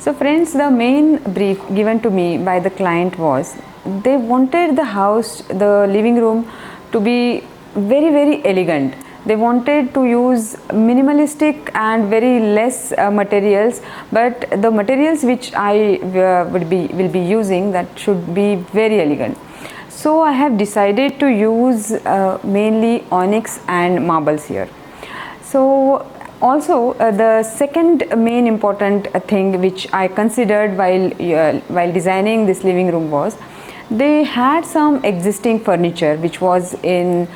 So friends, the main brief given to me by the client was they wanted the house, the living room to be very elegant. They wanted to use minimalistic and very less materials, but the materials which I will be using, that should be very elegant. So I have decided to use mainly onyx and marbles here. So also the second main important thing which I considered while designing this living room was they had some existing furniture which was in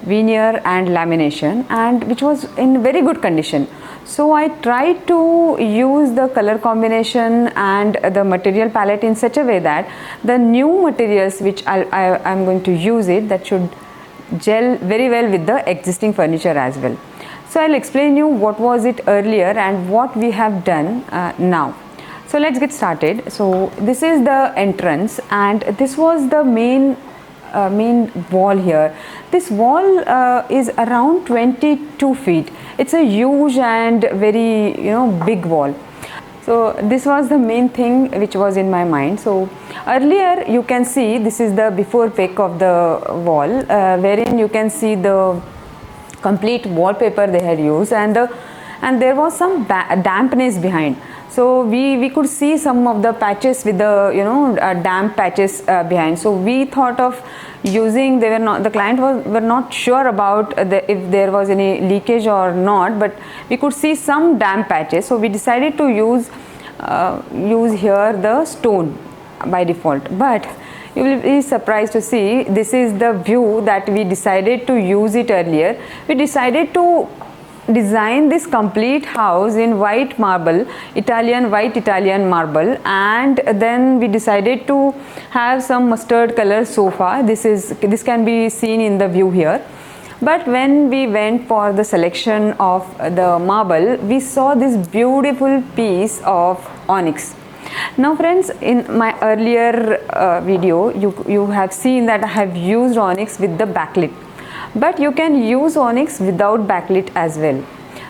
veneer and lamination and which was in very good condition. So I tried to use the color combination and the material palette in such a way that the new materials which I'm going to use it, that should gel very well with the existing furniture as well. So I'll explain you what was it earlier and what we have done now. So let's get started. So this is the entrance and this was the main wall here. This wall is around 22 feet. It's a huge and very big wall. So this was the main thing which was in my mind. So earlier you can see this is the before pic of the wall wherein you can see the complete wallpaper they had used and there was some dampness behind. So we could see some of the patches with the damp patches behind. So we thought of using, the client were not sure about if there was any leakage or not, but we could see some damp patches. So we decided to use here the stone by default. But you will be surprised to see this is the view that we decided to use it earlier. We decided to design this complete house in white marble, white Italian marble, and then we decided to have some mustard color sofa. This can be seen in the view here. But when we went for the selection of the marble, we saw this beautiful piece of onyx. Now friends, in my earlier video you have seen that I have used onyx with the backlit, but you can use onyx without backlit as well.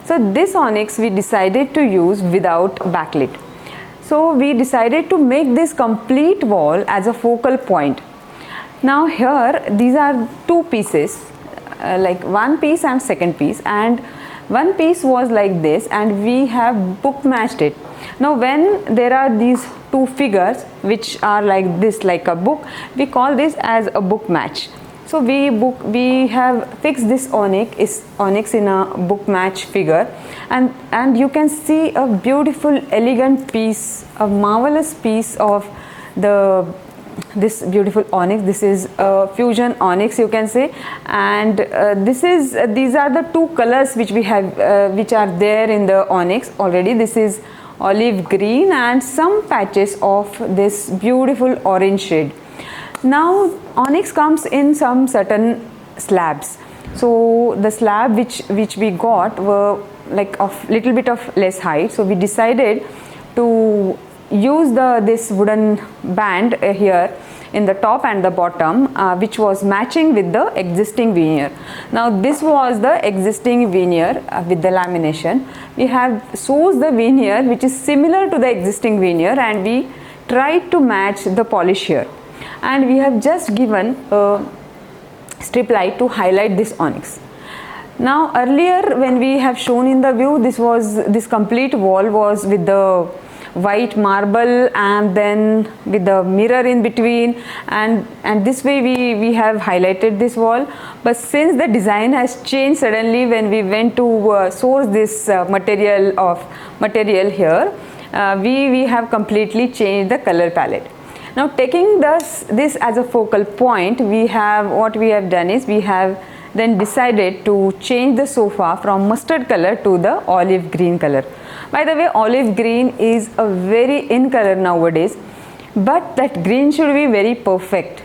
So this onyx we decided to use without backlit. So we decided to make this complete wall as a focal point. Now here these are two pieces, like one piece and second piece, and one piece was like this and we have book matched it. Now when there are these two figures which are like this, like a book, we call this as a book match. So we have fixed this onyx in a book match figure, and you can see a beautiful elegant piece, a marvelous piece of this beautiful onyx. This is a fusion onyx, you can say, and these are the two colors which we have which are there in the onyx already. This is olive green and some patches of this beautiful orange shade. Now onyx comes in some certain slabs. So the slab which we got were like of little bit of less height, so we decided to use this wooden band here in the top and the bottom, which was matching with the existing veneer. Now this was the existing veneer with the lamination. We have sourced the veneer which is similar to the existing veneer and we tried to match the polish here, and we have just given a strip light to highlight this onyx. Now earlier when we have shown in the view, this complete wall was with the white marble and then with the mirror in between, and this way we have highlighted this wall. But since the design has changed suddenly when we went to source this material here, we have completely changed the color palette. Now taking this as a focal point, what we have done is we have then decided to change the sofa from mustard color to the olive green color. By the way, olive green is a very in color nowadays, but that green should be very perfect.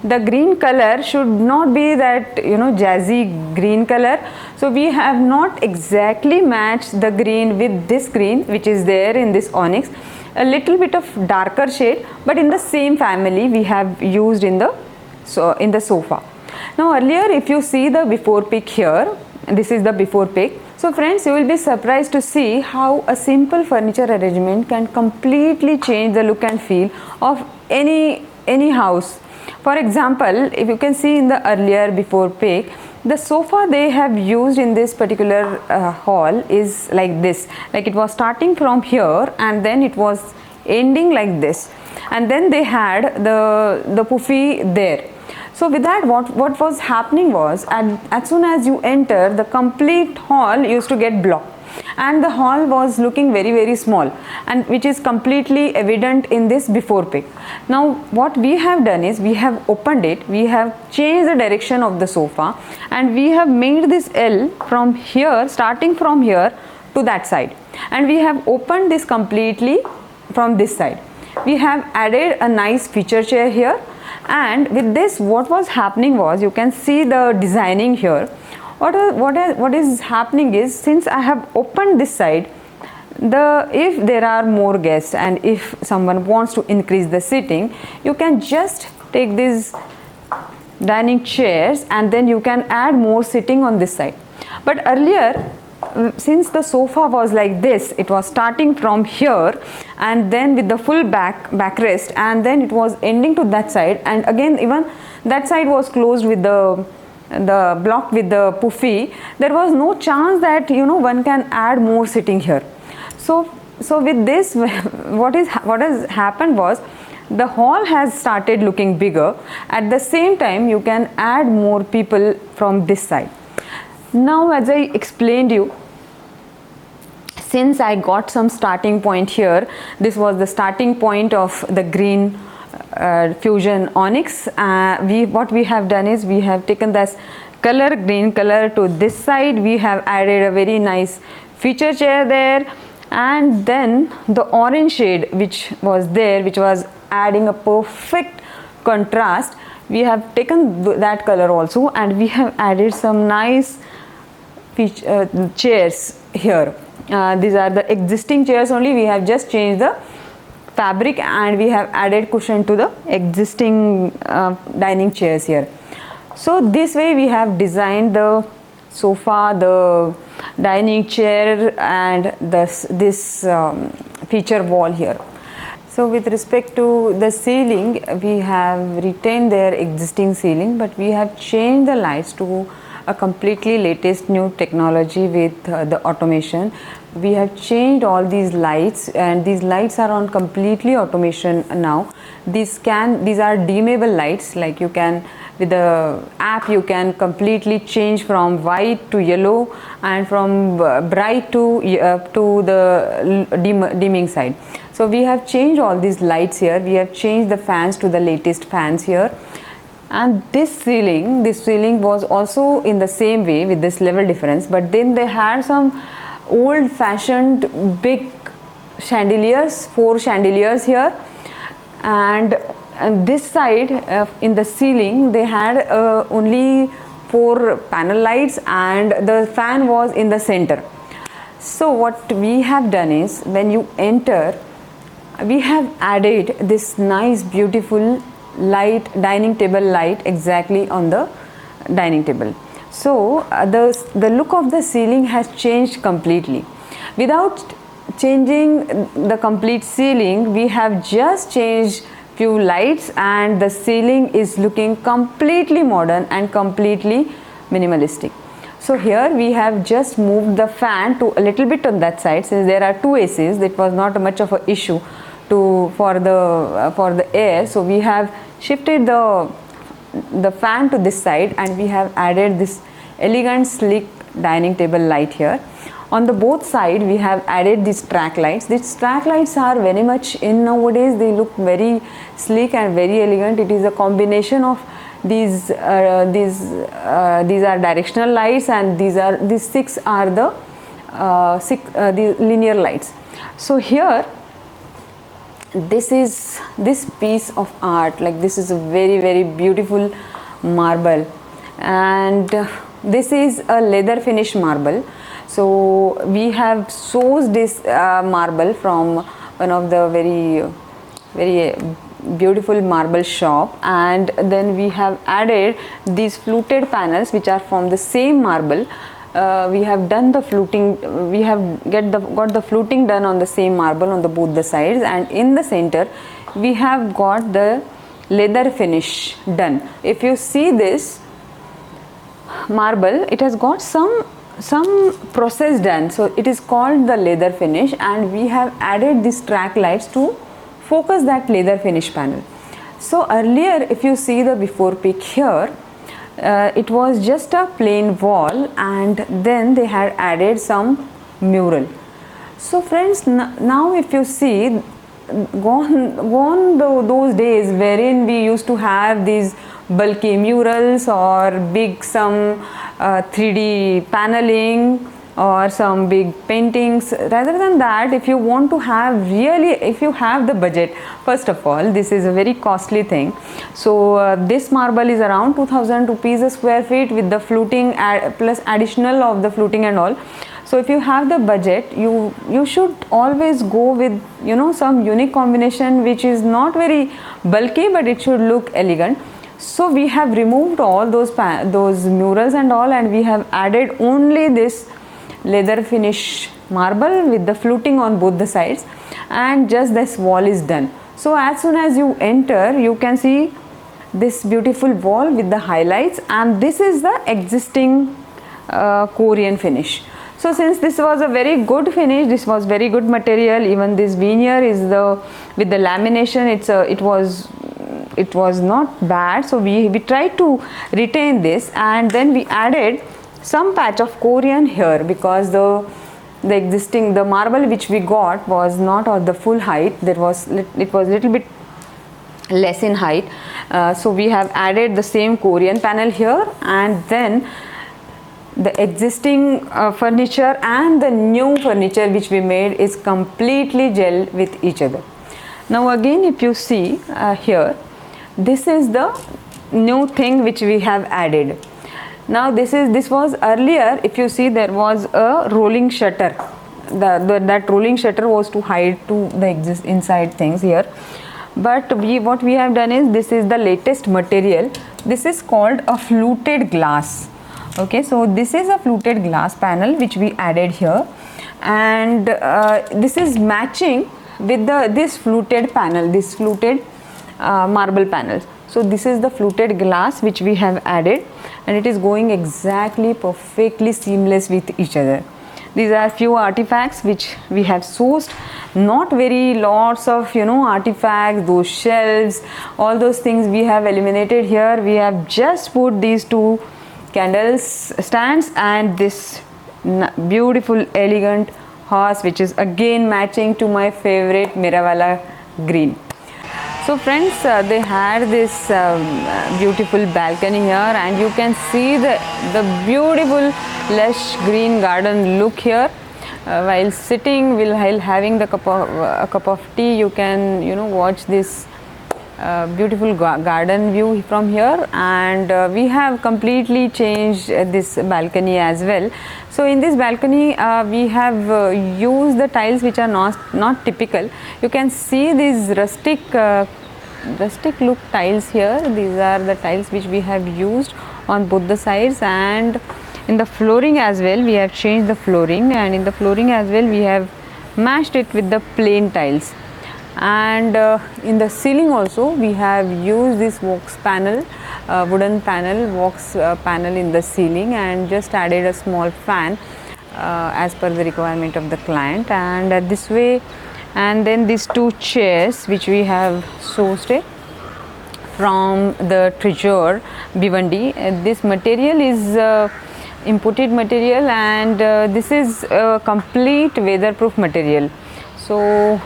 The green color should not be that jazzy green color. So we have not exactly matched the green with this green which is there in this onyx. A little bit of darker shade, but in the same family we have used in the sofa. Now earlier, if you see the before pic here, this is the before pic. So friends, you will be surprised to see how a simple furniture arrangement can completely change the look and feel of any house. For example, if you can see in the earlier before pic, the sofa they have used in this particular hall is like this, like it was starting from here and then it was ending like this, and then they had the puffy there. So with that, what was happening was, as soon as you enter, the complete hall used to get blocked, and the hall was looking very small, and which is completely evident in this before pic. Now what we have done is, we have opened it, we have changed the direction of the sofa, and we have made this L from here, starting from here to that side, and we have opened this completely from this side. We have added a nice feature chair here, and with this what was happening was, you can see the designing here. What is happening is, since I have opened this side, if there are more guests and if someone wants to increase the seating, you can just take these dining chairs and then you can add more seating on this side. But earlier, since the sofa was like this, it was starting from here and then with the full backrest, and then it was ending to that side, and again even that side was closed with the block with the puffy. There was no chance that one can add more sitting here. So with this, what has happened was, the hall has started looking bigger. At the same time, you can add more people from this side. Now, as I explained you, since I got some starting point here, this was the starting point of the green fusion onyx. What we have done is, we have taken this color, green color, to this side. We have added a very nice feature chair there, and then the orange shade which was there, which was adding a perfect contrast, we have taken that color also, and we have added some nice chairs here. These are the existing chairs only. We have just changed the fabric and we have added cushion to the existing dining chairs here. So this way we have designed the sofa, the dining chair, and this feature wall here. So with respect to the ceiling, we have retained their existing ceiling, but we have changed the lights to a completely latest new technology with the automation. We have changed all these lights, and these lights are on completely automation now. These are dimmable lights, like you can, with the app, you can completely change from white to yellow and from bright to the dimming side. So we have changed all these lights here. We have changed the fans to the latest fans here. And this ceiling was also in the same way with this level difference, but then they had some old fashioned big chandeliers, 4 chandeliers here, and this side in the ceiling they had only 4 panel lights, and the fan was in the center. So what we have done is, when you enter, we have added this nice beautiful light, dining table light, exactly on the dining table. So the look of the ceiling has changed completely. Without changing the complete ceiling, we have just changed few lights, and the ceiling is looking completely modern and completely minimalistic. So here we have just moved the fan to a little bit on that side. Since there are 2 ACs, that was not much of an issue for the air. So we have shifted the fan to this side, and we have added this elegant sleek dining table light here. On the both side, we have added these track lights. These track lights are very much in nowadays. They look very sleek and very elegant. It is a combination of these are directional lights, and these 6 are the linear lights. So here, this piece of art, like this is a very beautiful marble, and this is a leather finish marble. So we have sourced this marble from one of the very beautiful marble shop, and then we have added these fluted panels which are from the same marble. we have done the fluting, we have got the fluting done on the same marble on the both the sides, and in the center we have got the leather finish done. If you see this marble, it has got some process done, so it is called the leather finish, and we have added these track lights to focus that leather finish panel. So earlier, if you see the before pic here, it was just a plain wall, and then they had added some mural. So friends, now if you see, gone those days wherein we used to have these bulky murals or big some 3D paneling or some big paintings. Rather than that, if you want to have really, if you have the budget, first of all, this is a very costly thing. So this marble is around 2000 rupees a square feet with the fluting plus additional of the fluting and all. So if you have the budget, you should always go with, you know, some unique combination which is not very bulky, but it should look elegant. So we have removed all those murals and all, and we have added only this leather finish marble with the fluting on both the sides, and just this wall is done. So as soon as you enter, you can see this beautiful wall with the highlights, and this is the existing Korean finish. So since this was a very good finish, this was very good material, even this veneer is with the lamination, it was not bad. So we tried to retain this, and then we added some patch of Korean here, because the marble which we got was not of the full height. It was little bit less in height. So we have added the same Korean panel here, and then the existing furniture and the new furniture which we made is completely gel with each other. Now again, if you see here, this is the new thing which we have added. Now this was earlier, if you see, there was a rolling shutter. That rolling shutter was to hide to the inside things here. But what we have done is, this is the latest material. This is called a fluted glass. Okay, so this is a fluted glass panel which we added here, and this is matching with this fluted panel, this fluted marble panel. So this is the fluted glass which we have added, and it is going exactly perfectly seamless with each other. These are few artifacts which we have sourced, not very lots of, you know, artifacts, those shelves, all those things we have eliminated here. We have just put these two candles stands and this beautiful elegant horse, which is again matching to my favorite Mirawala green. So friends, they had this beautiful balcony here, and you can see the beautiful lush green garden look here. While sitting, while having the a cup of tea, you can, you know, watch this beautiful garden view from here. And we have completely changed this balcony as well. So in this balcony, we have used the tiles which are not typical. You can see these rustic look tiles here. These are the tiles which we have used on both the sides, and in the flooring as well we have changed the flooring, and in the flooring as well we have matched it with the plain tiles. And in the ceiling also we have used this wax panel, wooden panel, wax panel in the ceiling, and just added a small fan as per the requirement of the client. And this way, and then these two chairs which we have sourced from the Treasure Bhiwandi. This material is imported material, and this is a complete weatherproof material. So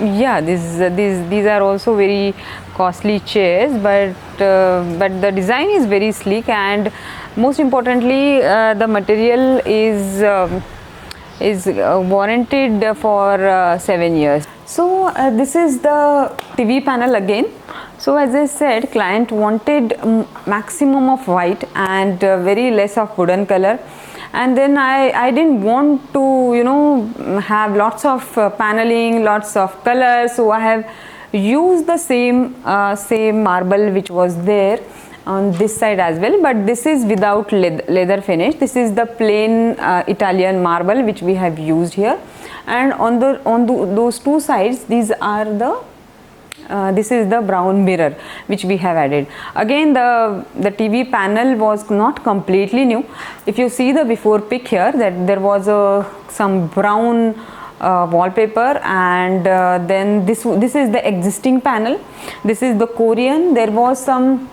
yeah, these are also very costly chairs, but the design is very sleek, and most importantly the material is warranted for 7 years. So this is the TV panel again. So as I said, client wanted maximum of white and very less of wooden color, and then I didn't want to, you know, have lots of paneling, lots of colors. So I have used the same marble which was there, on this side as well, but this is without leather finish. This is the plain Italian marble which we have used here, and on those two sides, these are the this is the brown mirror which we have added. Again, the TV panel was not completely new. If you see the before pic here, that there was some brown wallpaper, and then this is the existing panel. This is the Korean. There was some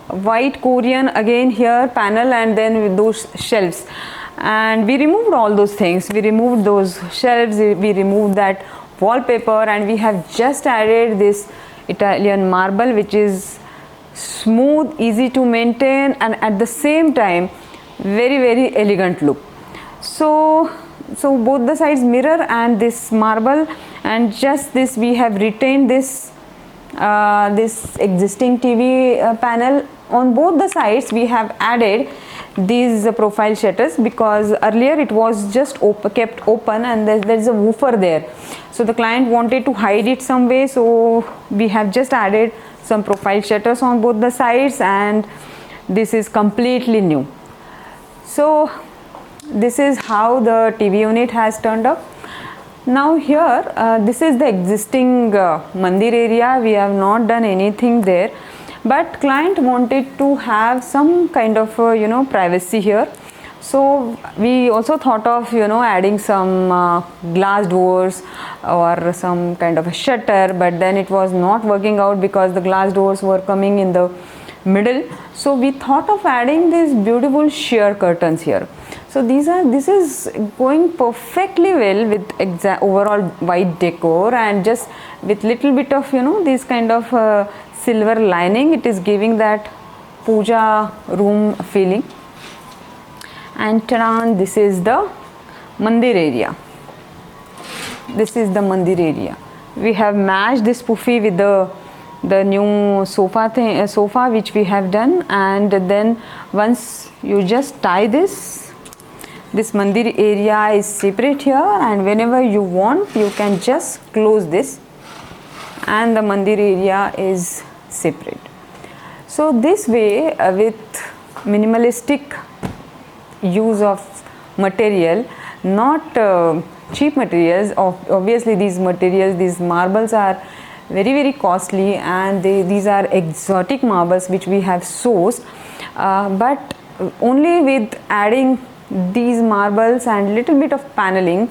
white Korean again here panel, and then with those shelves, and we removed all those things. We removed those shelves, we removed that wallpaper, and we have just added this Italian marble, which is smooth, easy to maintain, and at the same time very elegant look. So both the sides mirror and this marble, and just this we have retained this this existing TV panel. On both the sides we have added these profile shutters, because earlier it was just kept open, and there is a woofer there, so the client wanted to hide it some way, so we have just added some profile shutters on both the sides, and this is completely new. So this is how the TV unit has turned up. Now here this is the existing mandir area. We have not done anything there, but client wanted to have some kind of privacy here, so we also thought of adding some glass doors or some kind of a shutter, but then it was not working out because the glass doors were coming in the middle. So we thought of adding these beautiful sheer curtains here. So this is going perfectly well with overall white decor, and just with little bit of this kind of silver lining, it is giving that puja room feeling. And ta-da, this is the mandir area. This is the mandir area. We have matched this puffy with the new sofa which we have done, and then once you just tie this mandir area is separate here, and whenever you want you can just close this, and the mandir area is separate. So this way, with minimalistic use of material, not cheap materials. Obviously these materials, these marbles are very costly, and these are exotic marbles which we have sourced, but only with adding these marbles and little bit of paneling,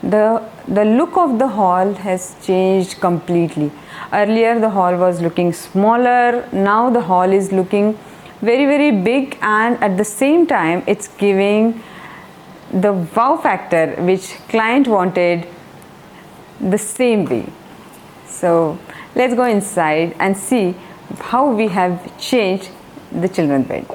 the look of the hall has changed completely. Earlier the hall was looking smaller, now the hall is looking very big, and at the same time it's giving the wow factor which client wanted the same way. So let's go inside and see how we have changed the children's bed.